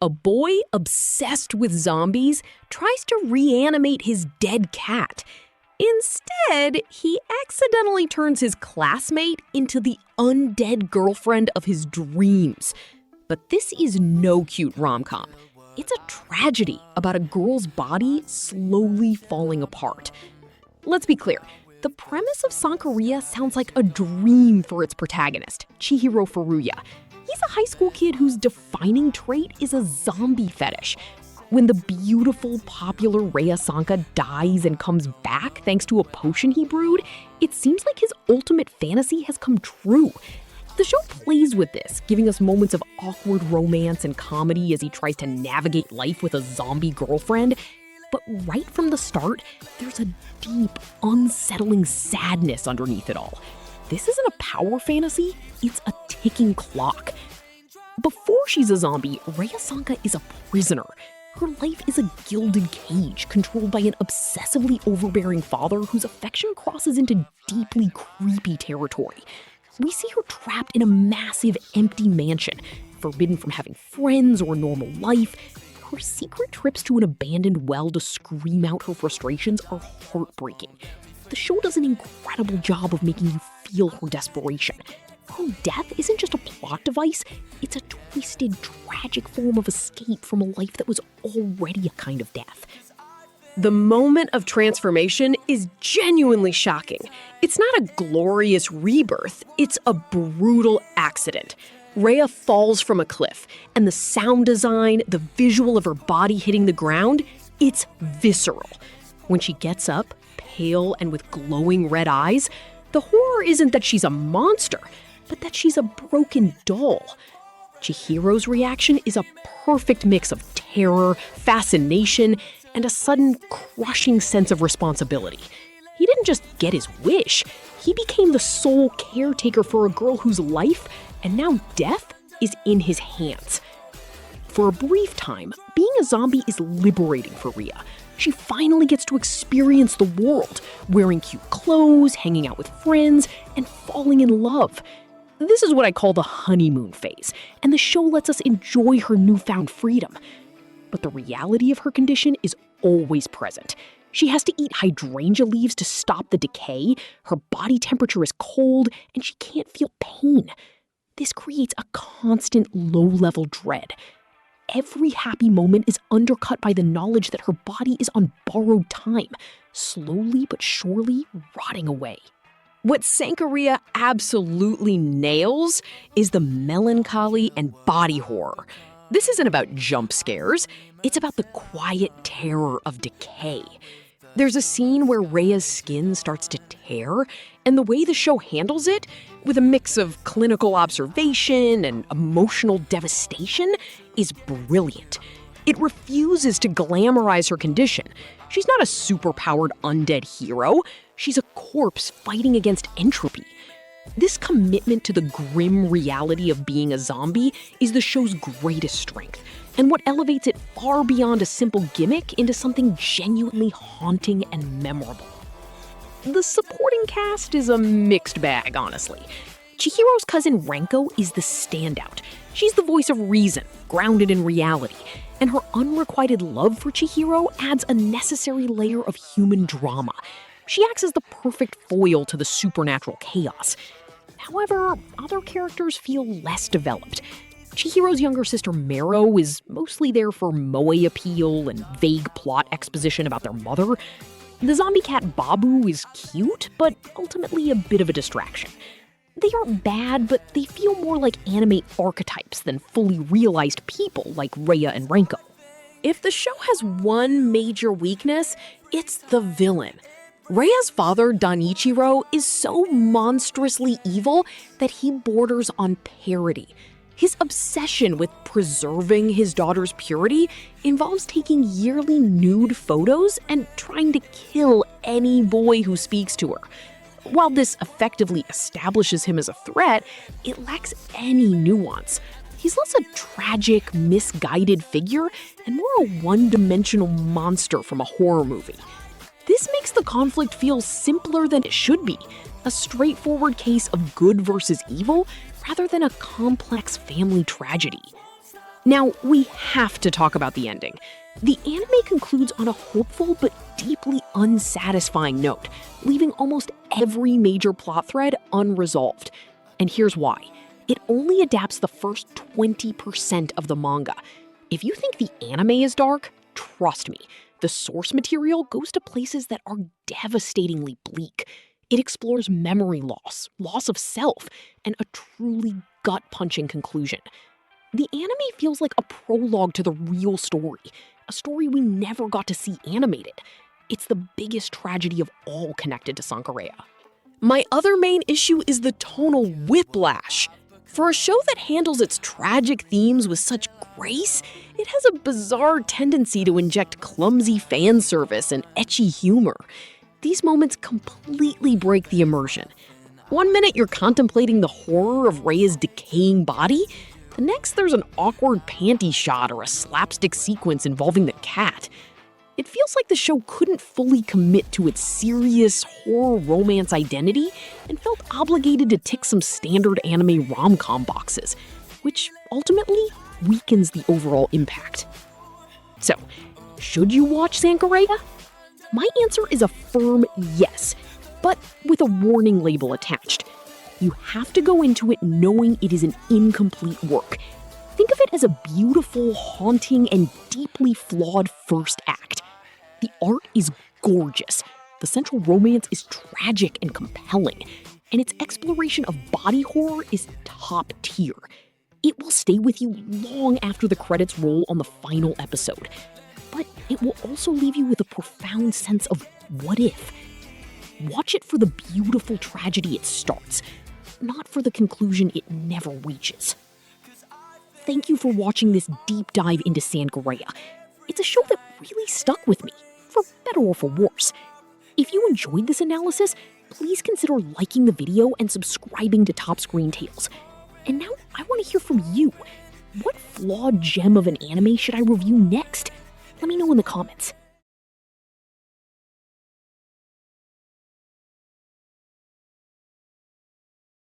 A boy obsessed with zombies tries to reanimate his dead cat. Instead, he accidentally turns his classmate into the undead girlfriend of his dreams. But this is no cute rom-com. It's a tragedy about a girl's body slowly falling apart. Let's be clear, the premise of Sankarea sounds like a dream for its protagonist, Chihiro Furuya. He's a high school kid whose defining trait is a zombie fetish. When the beautiful, popular Rhea Sanka dies and comes back thanks to a potion he brewed, it seems like his ultimate fantasy has come true. The show plays with this, giving us moments of awkward romance and comedy as he tries to navigate life with a zombie girlfriend. But right from the start, there's a deep, unsettling sadness underneath it all. This isn't a power fantasy, it's a ticking clock. Before she's a zombie, Rhea Sanka is a prisoner. Her life is a gilded cage controlled by an obsessively overbearing father whose affection crosses into deeply creepy territory. We see her trapped in a massive, empty mansion, forbidden from having friends or a normal life. Her secret trips to an abandoned well to scream out her frustrations are heartbreaking. The show does an incredible job of making you feel her desperation. Her death isn't just a plot device, it's a twisted, tragic form of escape from a life that was already a kind of death. The moment of transformation is genuinely shocking. It's not a glorious rebirth, it's a brutal accident. Rhea falls from a cliff, and the sound design, the visual of her body hitting the ground, it's visceral. When she gets up, pale and with glowing red eyes, the horror isn't that she's a monster, but that she's a broken doll. Chihiro's reaction is a perfect mix of terror, fascination, and a sudden crushing sense of responsibility. He didn't just get his wish, he became the sole caretaker for a girl whose life, and now death, is in his hands. For a brief time, being a zombie is liberating for Rhea. She finally gets to experience the world, wearing cute clothes, hanging out with friends, and falling in love. This is what I call the honeymoon phase, and the show lets us enjoy her newfound freedom. But the reality of her condition is always present. She has to eat hydrangea leaves to stop the decay, her body temperature is cold, and she can't feel pain. This creates a constant low-level dread. Every happy moment is undercut by the knowledge that her body is on borrowed time, slowly but surely rotting away. What Sankarea absolutely nails is the melancholy and body horror. This isn't about jump scares, it's about the quiet terror of decay. There's a scene where Rhea's skin starts to tear, and the way the show handles it, with a mix of clinical observation and emotional devastation, is brilliant. It refuses to glamorize her condition. She's not a superpowered undead hero, she's a corpse fighting against entropy. This commitment to the grim reality of being a zombie is the show's greatest strength, and what elevates it far beyond a simple gimmick into something genuinely haunting and memorable. The supporting cast is a mixed bag, honestly. Chihiro's cousin Renko is the standout. She's the voice of reason, grounded in reality, and her unrequited love for Chihiro adds a necessary layer of human drama. She acts as the perfect foil to the supernatural chaos. However, other characters feel less developed. Chihiro's younger sister Mero is mostly there for moe appeal and vague plot exposition about their mother. The zombie cat Babu is cute, but ultimately a bit of a distraction. They aren't bad, but they feel more like anime archetypes than fully realized people like Rhea and Renko. If the show has one major weakness, it's the villain. Rhea's father, Danichiro, is so monstrously evil that he borders on parody. His obsession with preserving his daughter's purity involves taking yearly nude photos and trying to kill any boy who speaks to her. While this effectively establishes him as a threat, it lacks any nuance. He's less a tragic, misguided figure and more a one-dimensional monster from a horror movie. This makes the conflict feel simpler than it should be, a straightforward case of good versus evil rather than a complex family tragedy. Now, we have to talk about the ending. The anime concludes on a hopeful but deeply unsatisfying note, leaving almost every major plot thread unresolved. And here's why. It only adapts the first 20% of the manga. If you think the anime is dark, trust me, the source material goes to places that are devastatingly bleak. It explores memory loss, loss of self, and a truly gut-punching conclusion. The anime feels like a prologue to the real story, a story we never got to see animated. It's the biggest tragedy of all connected to Sankarea. My other main issue is the tonal whiplash. For a show that handles its tragic themes with such grace, it has a bizarre tendency to inject clumsy fan service and ecchi humor. These moments completely break the immersion. One minute you're contemplating the horror of Rhea's decaying body, the next there's an awkward panty shot or a slapstick sequence involving the cat. It feels like the show couldn't fully commit to its serious horror romance identity and felt obligated to tick some standard anime rom-com boxes, which ultimately weakens the overall impact. So, should you watch Sankarea? My answer is a firm yes, but with a warning label attached. You have to go into it knowing it is an incomplete work. Think of it as a beautiful, haunting, and deeply flawed first act. The art is gorgeous, the central romance is tragic and compelling, and its exploration of body horror is top tier. It will stay with you long after the credits roll on the final episode, but it will also leave you with a profound sense of what if. Watch it for the beautiful tragedy it starts, not for the conclusion it never reaches. Thank you for watching this deep dive into Sankarea. It's a show that really stuck with me, for better or for worse. If you enjoyed this analysis, please consider liking the video and subscribing to Top Screen Tales. And now I want to hear from you. What flawed gem of an anime should I review next? Let me know in the comments.